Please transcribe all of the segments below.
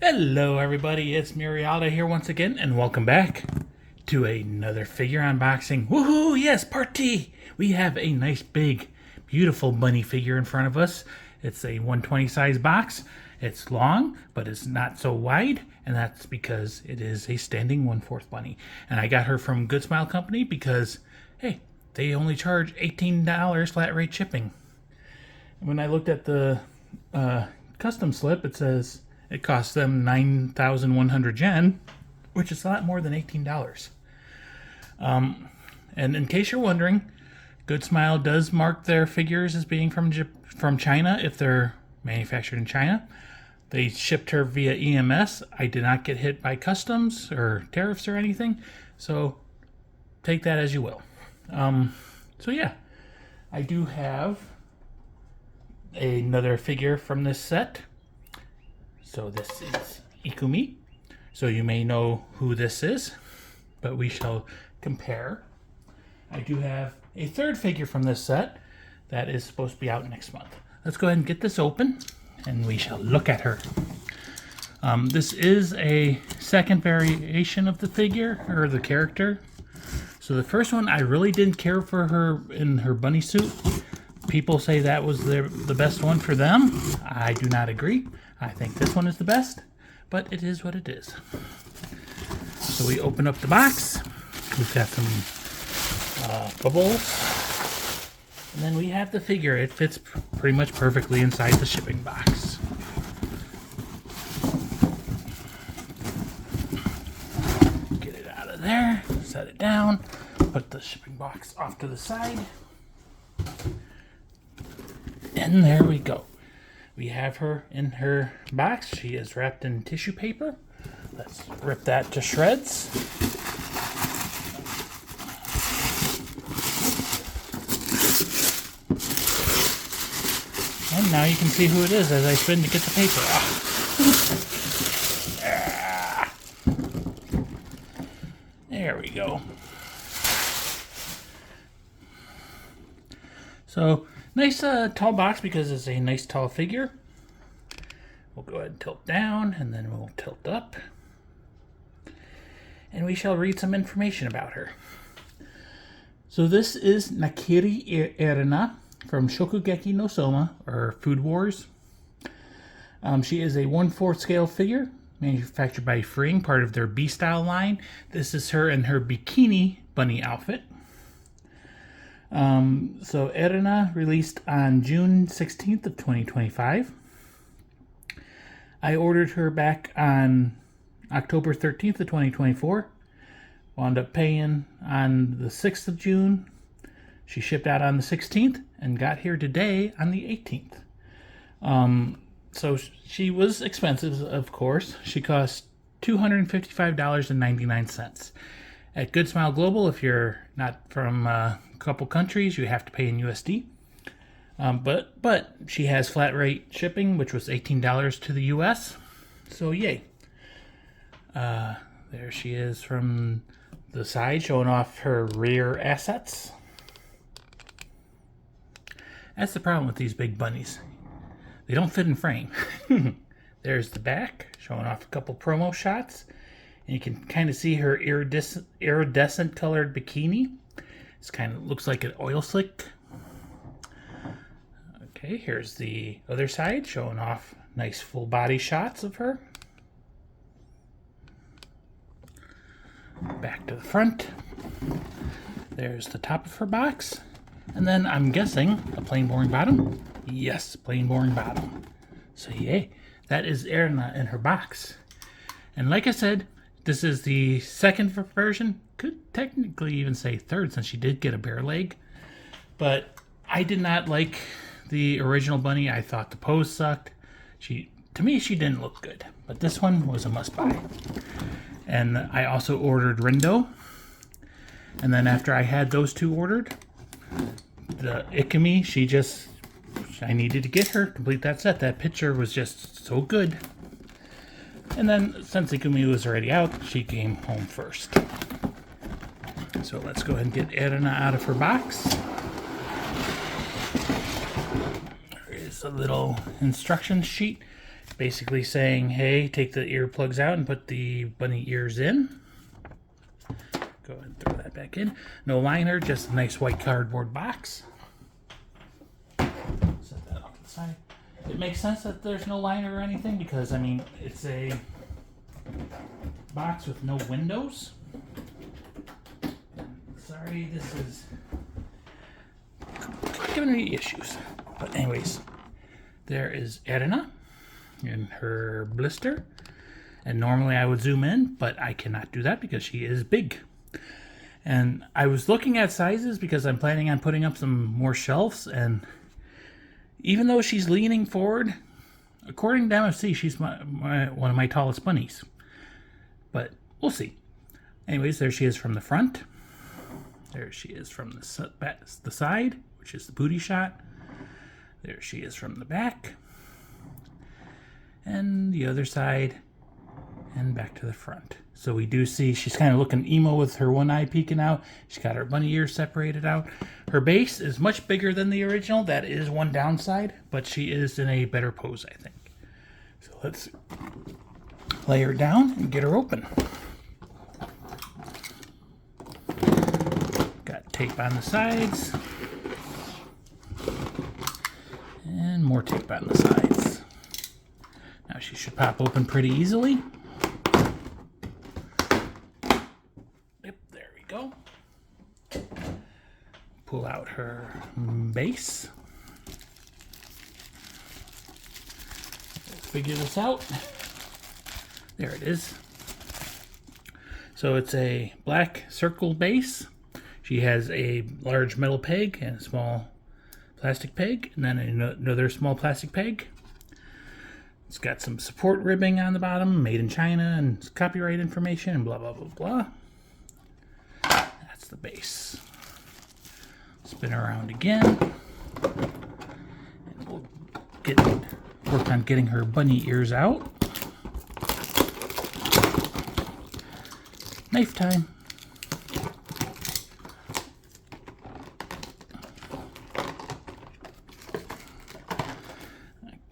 Hello everybody, it's Murialda here once again, and welcome back to another figure unboxing. Woohoo! Yes, part T! We have a nice big, beautiful bunny figure in front of us. It's a 120 size box. It's long, but it's not so wide, and that's because it is a standing 1/4 bunny. And I got her from Good Smile Company because, hey, they only charge $18 flat rate shipping. When I looked at the custom slip, it says it costs them 9,100 yen, which is a lot more than $18. And in case you're wondering, Good Smile does mark their figures as being from China if they're manufactured in China. They shipped her via EMS. I did not get hit by customs or tariffs or anything, so take that as you will. So yeah, I do have another figure from this set. So this is Ikumi. So you may know who this is, but we shall compare. I do have a third figure from this set that is supposed to be out next month. Let's go ahead and get this open and we shall look at her. This is a second variation of the figure, or the character. So the first one, I really didn't care for her in her bunny suit. People say that was the best one for them. I do not agree. I think this one is the best, but it is what it is. So we open up the box. We've got some bubbles. And then we have the figure. It fits pretty much perfectly inside the shipping box. Get it out of there, set it down, put the shipping box off to the side. And there we go. We have her in her box. She is wrapped in tissue paper. Let's rip that to shreds. And now you can see who it is as I spin to get the paper off. There we go. So, nice tall box because it's a nice tall figure. We'll go ahead and tilt down and then we'll tilt up. And we shall read some information about her. So this is Nakiri Erina from Shokugeki no Souma, or Food Wars. She is a 1/4 scale figure manufactured by Freeing, part of their B-Style line. This is her in her bikini bunny outfit. So Erina released on June 16th of 2025. I ordered her back on October 13th of 2024. Wound up paying on the 6th of June. She shipped out on the 16th and got here today on the 18th. So she was expensive, of course. She cost $255.99. At Good Smile Global, if you're not from a couple countries, you have to pay in USD. But she has flat rate shipping, which was $18 to the US. So yay. There she is from the side, showing off her rear assets. That's the problem with these big bunnies. They don't fit in frame. There's the back, showing off a couple promo shots. And you can kind of see her iridescent colored bikini. It's kind of looks like an oil slick. Okay, here's the other side, showing off nice full body shots of her. Back to the front. There's the top of her box. And then I'm guessing a plain boring bottom. Yes, plain boring bottom. So yay, that is Erina in her box. And like I said, this is the second version. Could technically even say third, since she did get a bare leg. But I did not like the original bunny. I thought the pose sucked. To me, she didn't look good. But this one was a must-buy. And I also ordered Rindo. And then after I had those two ordered, the Ikumi, I needed to get her, complete that set. That picture was just so good. And then, since Ikumi was already out, she came home first. So let's go ahead and get Erina out of her box. There is a little instruction sheet. basically saying, hey, take the earplugs out and put the bunny ears in. Go ahead and throw that back in. No liner, just a nice white cardboard box. Set that off to the side. It makes sense that there's no liner or anything because, I mean, it's a box with no windows. Sorry, this is giving me issues. But anyways, there is Erina in her blister. And normally I would zoom in, but I cannot do that because she is big. And I was looking at sizes because I'm planning on putting up some more shelves. And even though she's leaning forward, according to MFC, she's one of my tallest bunnies. But we'll see. Anyways, there she is from the front. There she is from the side, which is the booty shot. There she is from the back. And the other side. And back to the front. So we do see she's kind of looking emo with her one eye peeking out. She's got her bunny ears separated out. Her base is much bigger than the original. That is one downside, but she is in a better pose, I think. So let's lay her down and get her open. Got tape on the sides. And more tape on the sides. Now she should pop open pretty easily. Go. Pull out her base. We'll figure this out. There it is. So it's a black circle base. She has a large metal peg and a small plastic peg, and then another small plastic peg. It's got some support ribbing on the bottom, made in China, and copyright information, and blah, blah, blah, blah. The base. Spin around again. And we'll work on getting her bunny ears out. Knife time.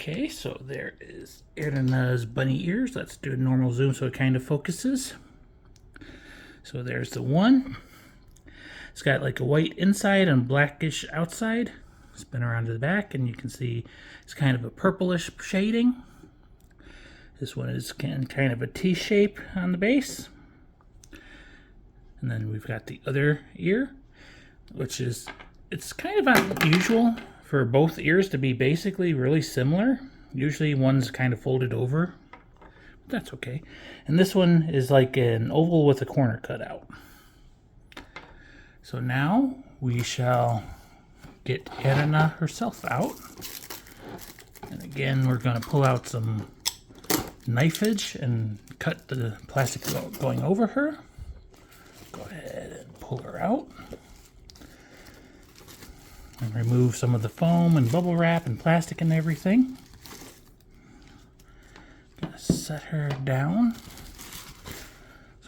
Okay, so there is Erina's bunny ears. Let's do a normal zoom so it kind of focuses. So there's the one. It's got like a white inside and blackish outside. Spin around to the back and you can see it's kind of a purplish shading. This one is kind of a T shape on the base. And then we've got the other ear, which is, it's kind of unusual for both ears to be basically really similar. Usually one's kind of folded over. But that's okay. And this one is like an oval with a corner cut out. So now we shall get Erina herself out. And again, we're going to pull out some knife edge and cut the plastic going over her. Go ahead and pull her out. And remove some of the foam and bubble wrap and plastic and everything. Gonna set her down.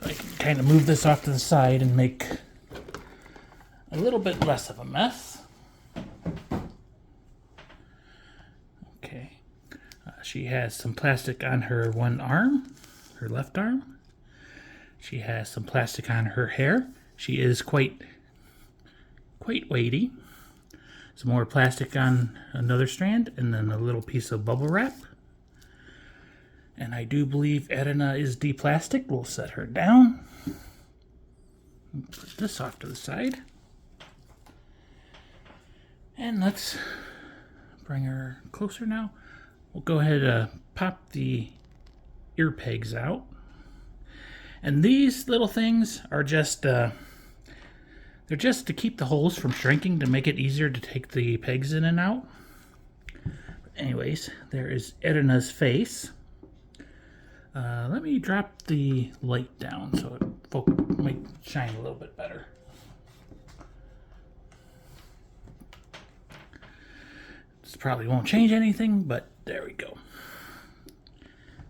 So I can kind of move this off to the side and make a little bit less of a mess. Okay. She has some plastic on her one arm, her left arm. She has some plastic on her hair. She is quite weighty. Some more plastic on another strand, and then a little piece of bubble wrap. And I do believe Erina is de-plastic. We'll set her down. Put this off to the side. And let's bring her closer now. We'll go ahead and pop the ear pegs out. And these little things are just, they're just to keep the holes from shrinking to make it easier to take the pegs in and out. But anyways, there is Erina's face. Let me drop the light down so it might shine a little bit better. This probably won't change anything, but there we go.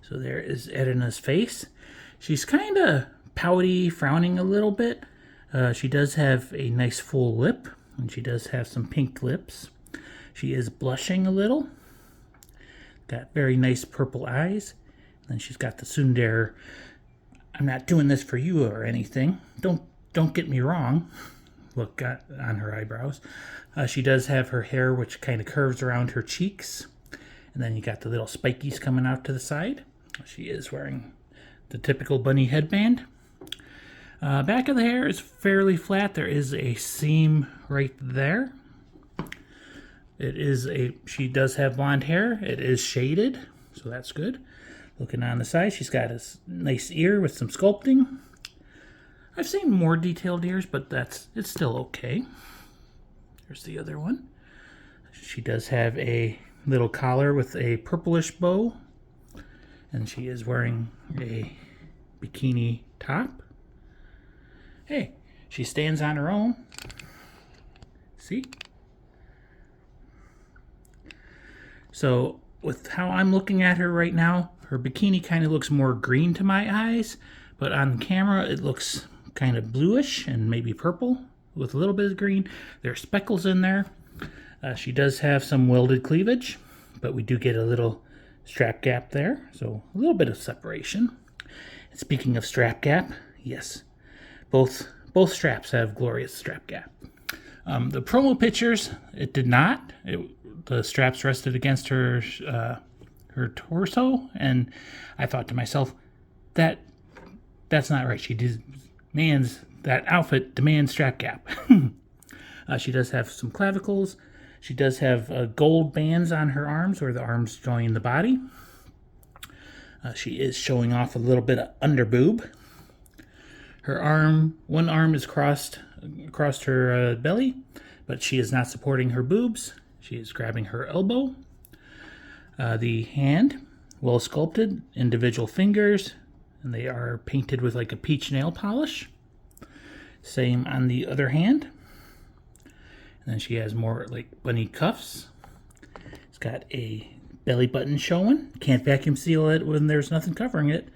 So there is Erina's face. She's kind of pouty, frowning a little bit. She does have a nice full lip, and she does have some pink lips. She is blushing a little. Got very nice purple eyes. And then she's got the tsundere. I'm not doing this for you or anything. Don't get me wrong. Look on her eyebrows. She does have her hair, which kind of curves around her cheeks. And then you got the little spikies coming out to the side. She is wearing the typical bunny headband. Back of the hair is fairly flat. There is a seam right there. She does have blonde hair. It is shaded, so that's good. Looking on the side, she's got a nice ear with some sculpting. I've seen more detailed ears, but it's still okay. There's the other one. She does have a little collar with a purplish bow, and she is wearing a bikini top. Hey, she stands on her own. See? So with how I'm looking at her right now, her bikini kind of looks more green to my eyes, but on camera it looks kind of bluish and maybe purple with a little bit of green. There are speckles in there. She does have some welded cleavage, but we do get a little strap gap there, so a little bit of separation. And speaking of strap gap, yes, both straps have glorious strap gap. The promo pictures, it did not. The straps rested against her torso, and I thought to myself, that's not right. That outfit demands strap gap. She does have some clavicles. She does have gold bands on her arms where the arms join the body. She is showing off a little bit of under boob. One arm is crossed across her belly, but she is not supporting her boobs. She is grabbing her elbow. The hand, well sculpted, individual fingers, and they are painted with like a peach nail polish. Same on the other hand. And then she has more like bunny cuffs. It's got a belly button showing. Can't vacuum seal it when there's nothing covering it.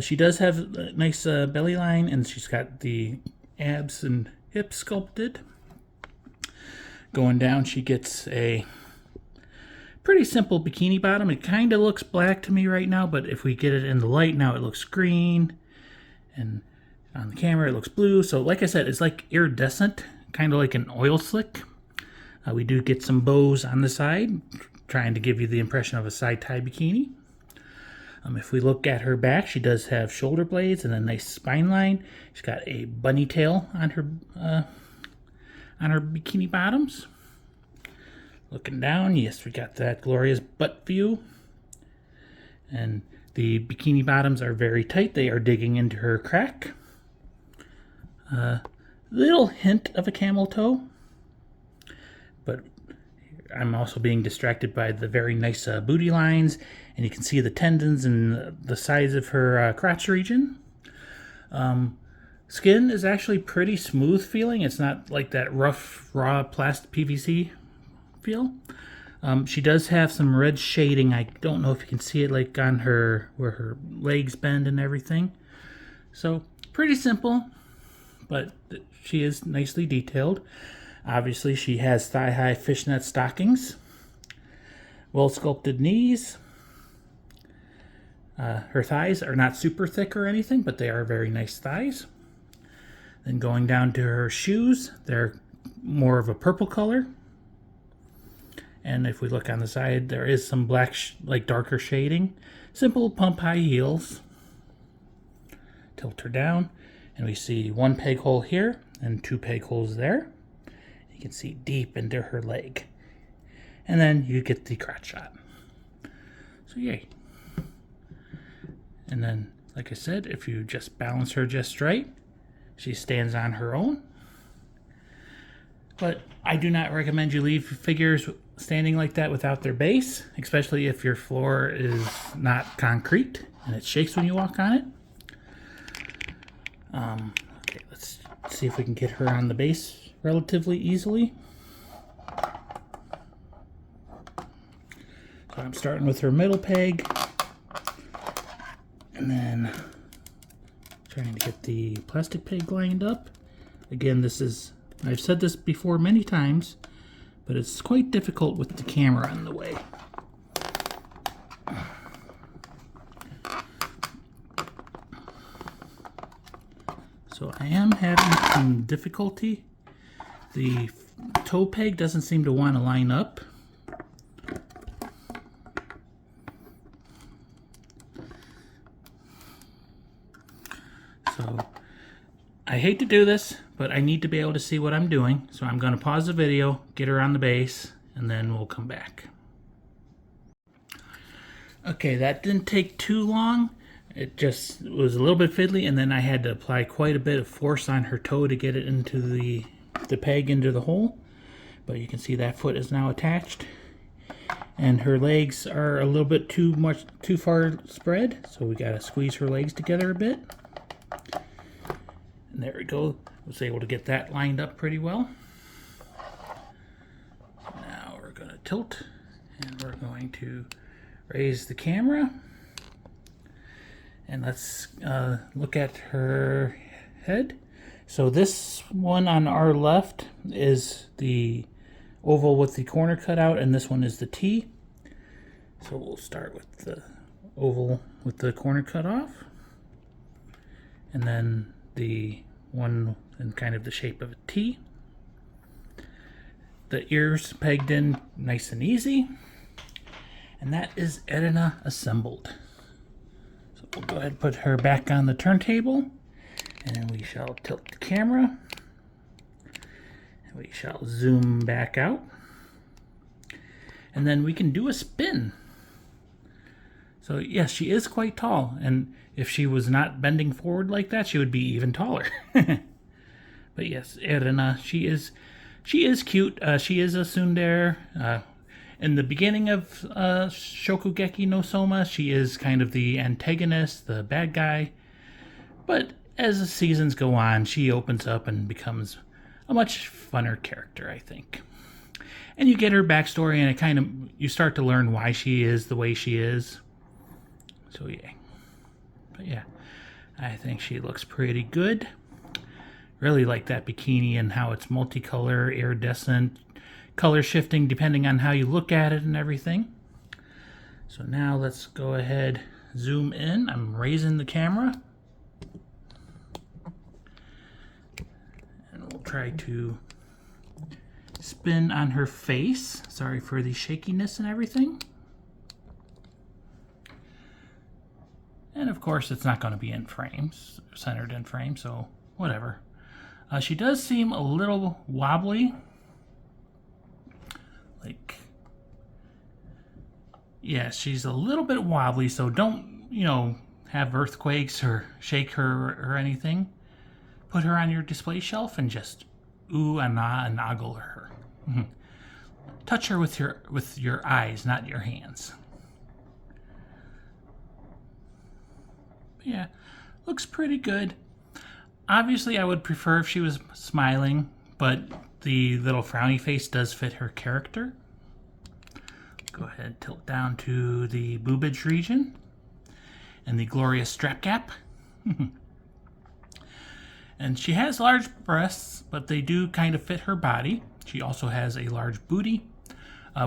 She does have a nice belly line, and she's got the abs and hips sculpted. Going down, she gets a pretty simple bikini bottom. It kind of looks black to me right now, but if we get it in the light now, it looks green. And on the camera, it looks blue. So like I said, it's like iridescent, kind of like an oil slick. We do get some bows on the side, trying to give you the impression of a side-tie bikini. If we look at her back, she does have shoulder blades and a nice spine line. She's got a bunny tail on her bikini bottoms. Looking down, yes, we got that glorious butt view. And the bikini bottoms are very tight. They are digging into her crack. Little hint of a camel toe. But I'm also being distracted by the very nice booty lines. And you can see the tendons and the sides of her crotch region. Skin is actually pretty smooth feeling. It's not like that rough, raw plastic PVC feel. She does have some red shading. I don't know if you can see it like on her, where her legs bend and everything. So pretty simple, but she is nicely detailed. Obviously she has thigh-high fishnet stockings. Well sculpted knees. Her thighs are not super thick or anything, but they are very nice thighs. Then going down to her shoes, they're more of a purple color. And if we look on the side, there is some black, like darker shading. Simple pump high heels. Tilt her down, and we see one peg hole here and two peg holes there. You can see deep into her leg. And then you get the crotch shot. So yay. And then, like I said, if you just balance her just right, she stands on her own. But I do not recommend you leave figures standing like that without their base, especially if your floor is not concrete and it shakes when you walk on it. Okay, let's see if we can get her on the base relatively easily. So I'm starting with her middle peg, and then trying to get the plastic peg lined up. Again, I've said this before many times, but it's quite difficult with the camera in the way. So I am having some difficulty. The toe peg doesn't seem to want to line up. So I hate to do this, but I need to be able to see what I'm doing. So I'm going to pause the video, get her on the base, and then we'll come back. Okay, that didn't take too long. It just was a little bit fiddly, and then I had to apply quite a bit of force on her toe to get it into the peg into the hole. But you can see that foot is now attached. And her legs are a little bit too far spread, so we gotta squeeze her legs together a bit. And there we go. I was able to get that lined up pretty well. Now we're gonna tilt, and we're going to raise the camera. And let's look at her head. So this one on our left is the oval with the corner cut out, and this one is the T. So we'll start with the oval with the corner cut off, and then the one in kind of the shape of a T. The ears pegged in nice and easy, and that is Erina assembled. So we'll go ahead and put her back on the turntable, and we shall tilt the camera, and we shall zoom back out, and then we can do a spin. So yes, she is quite tall, and if she was not bending forward like that, she would be even taller. But yes, Erina, she is cute. She is a tsundere. In the beginning of Shokugeki no Souma, she is kind of the antagonist, the bad guy. But as the seasons go on, she opens up and becomes a much funner character, I think. And you get her backstory, and you start to learn why she is the way she is. So yeah. But yeah, I think she looks pretty good. Really like that bikini and how it's multicolor, iridescent, color shifting depending on how you look at it and everything. So now let's go ahead, zoom in. I'm raising the camera. And we'll try to spin on her face. Sorry for the shakiness and everything. And of course, it's not going to be in frames, centered in frame, so whatever. She does seem a little wobbly. Yeah, she's a little bit wobbly, so don't, have earthquakes or shake her or anything. Put her on your display shelf and just ooh and ah and ogle her. Touch her with your eyes, not your hands. Yeah, looks pretty good. Obviously, I would prefer if she was smiling, but the little frowny face does fit her character. Go ahead and tilt down to the boobage region and the glorious strap gap. And she has large breasts, but they do kind of fit her body. She also has a large booty.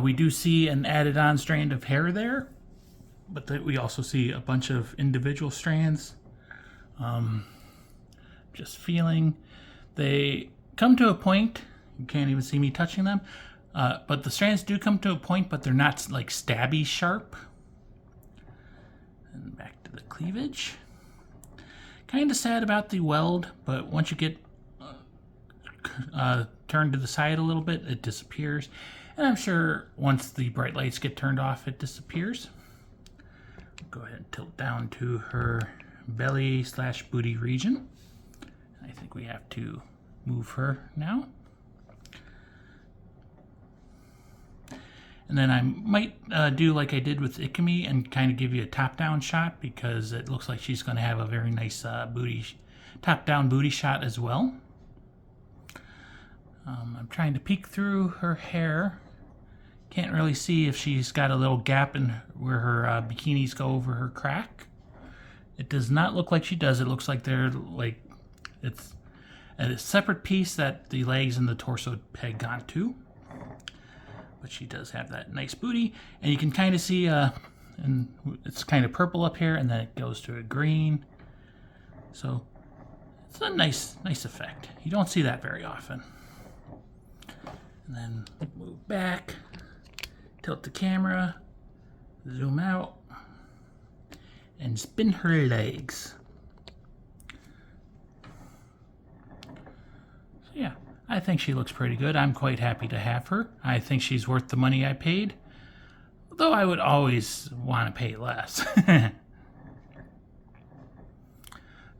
We do see an added on strand of hair there, but we also see a bunch of individual strands. Just feeling. They come to a point. You can't even see me touching them. But the strands do come to a point, but they're not like stabby sharp. And back to the cleavage. Kind of sad about the weld, but once you get turned to the side a little bit, it disappears. And I'm sure once the bright lights get turned off, it disappears. Go ahead and tilt down to her belly / booty region. I think we have to move her now. And then I might do like I did with Ikemi and kind of give you a top-down shot, because it looks like she's going to have a very nice top-down booty shot as well. I'm trying to peek through her hair. Can't really see if she's got a little gap in where her bikinis go over her crack. It does not look like she does. It looks like it's a separate piece that the legs and the torso peg onto. But she does have that nice booty, and you can kind of see and it's kind of purple up here, and then it goes to a green. So it's a nice effect. You don't see that very often. And then move back, tilt the camera, zoom out, and spin her legs. So yeah, I think she looks pretty good. I'm quite happy to have her. I think she's worth the money I paid, though I would always want to pay less.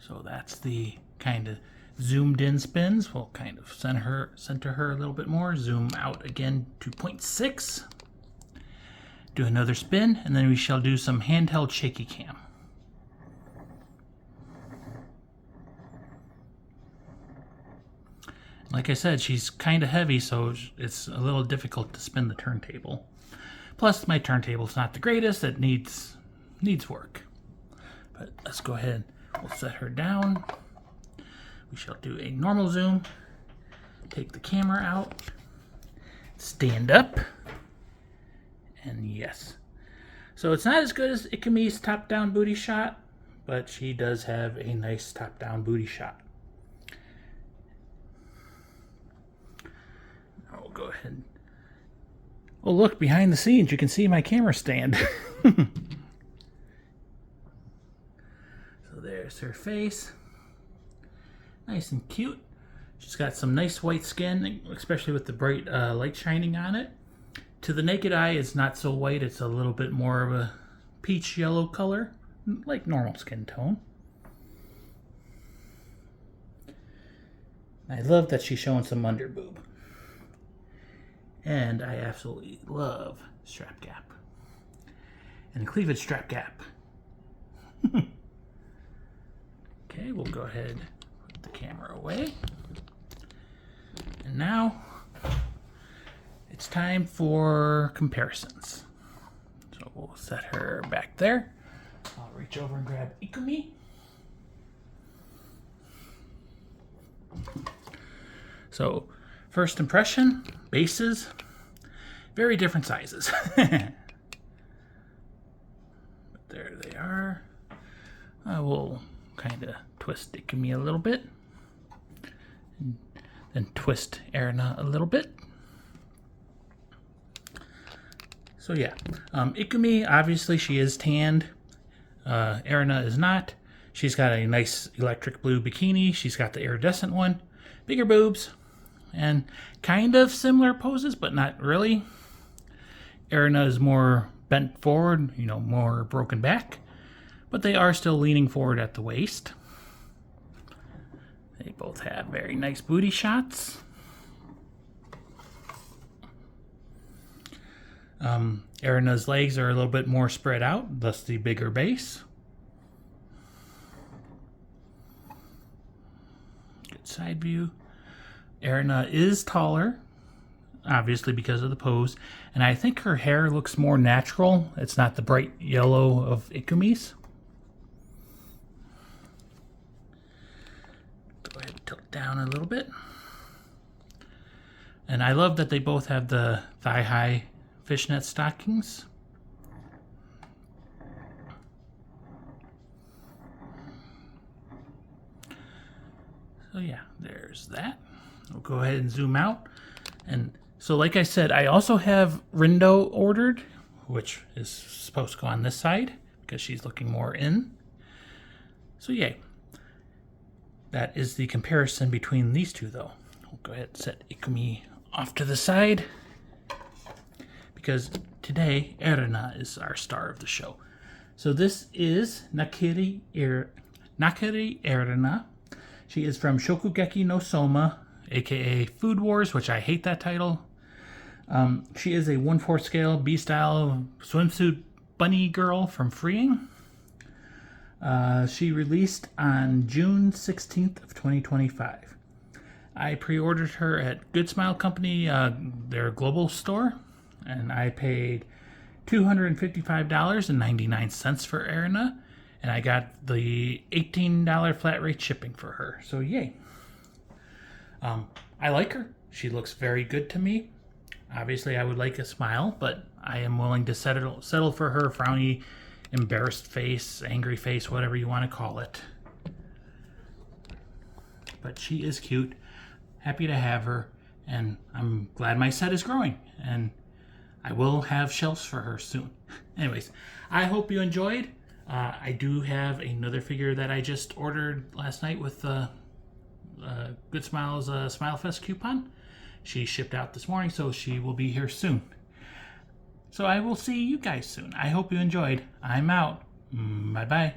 So that's the kind of zoomed in spins. We'll kind of center her a little bit more. Zoom out again to 0.6. Do another spin, and then we shall do some handheld shaky cam. Like I said, she's kind of heavy, so it's a little difficult to spin the turntable. Plus, my turntable's not the greatest. It needs work. But let's go ahead. We'll set her down. We shall do a normal zoom. Take the camera out. Stand up. And yes. So it's not as good as Ikumi's top-down booty shot, but she does have a nice top-down booty shot. Now we'll go ahead. Oh, look, behind the scenes, you can see my camera stand. So there's her face. Nice and cute. She's got some nice white skin, especially with the bright light shining on it. To the naked eye, it's not so white. It's a little bit more of a peach yellow color, like normal skin tone. I love that she's showing some under boob. And I absolutely love strap gap. And cleavage strap gap. Okay, we'll go ahead and put the camera away. And now it's time for comparisons. So we'll set her back there. I'll reach over and grab Ikumi. So first impression, bases, very different sizes. But there they are. I will kind of twist Ikumi a little bit, and then twist Erina a little bit. So yeah, Ikumi, obviously she is tanned. Erina is not. She's got a nice electric blue bikini. She's got the iridescent one. Bigger boobs. And kind of similar poses, but not really. Erina is more bent forward, more broken back. But they are still leaning forward at the waist. They both have very nice booty shots. Erina's legs are a little bit more spread out, thus the bigger base. Good side view. Erina is taller, obviously because of the pose, and I think her hair looks more natural. It's not the bright yellow of Ikumi's. Go ahead and tilt down a little bit. And I love that they both have the thigh-high fishnet stockings. So yeah, there's that. We'll go ahead and zoom out. And so like I said, I also have Rindo ordered, which is supposed to go on this side because she's looking more in. So yay. That is the comparison between these two though. We'll go ahead and set Ikumi off to the side because today Erina is our star of the show. So this is Nakiri Erina. She is from Shokugeki no Souma, aka Food Wars, which I hate that title. She is a 1/4 scale B-style swimsuit bunny girl from Freeing. She released on June 16th of 2025. I pre-ordered her at Good Smile Company, their global store, and I paid $255.99 for Erina, and I got the $18 flat rate shipping for her. So yay. I like her. She looks very good to me. Obviously, I would like a smile, but I am willing to settle for her frowny, embarrassed face, angry face, whatever you want to call it. But she is cute. Happy to have her, and I'm glad my set is growing, and I will have shelves for her soon. Anyways, I hope you enjoyed. I do have another figure that I just ordered last night with the Good Smiles Smile Fest coupon. She shipped out this morning, so she will be here soon. So I will see you guys soon. I hope you enjoyed. I'm out. Bye-bye.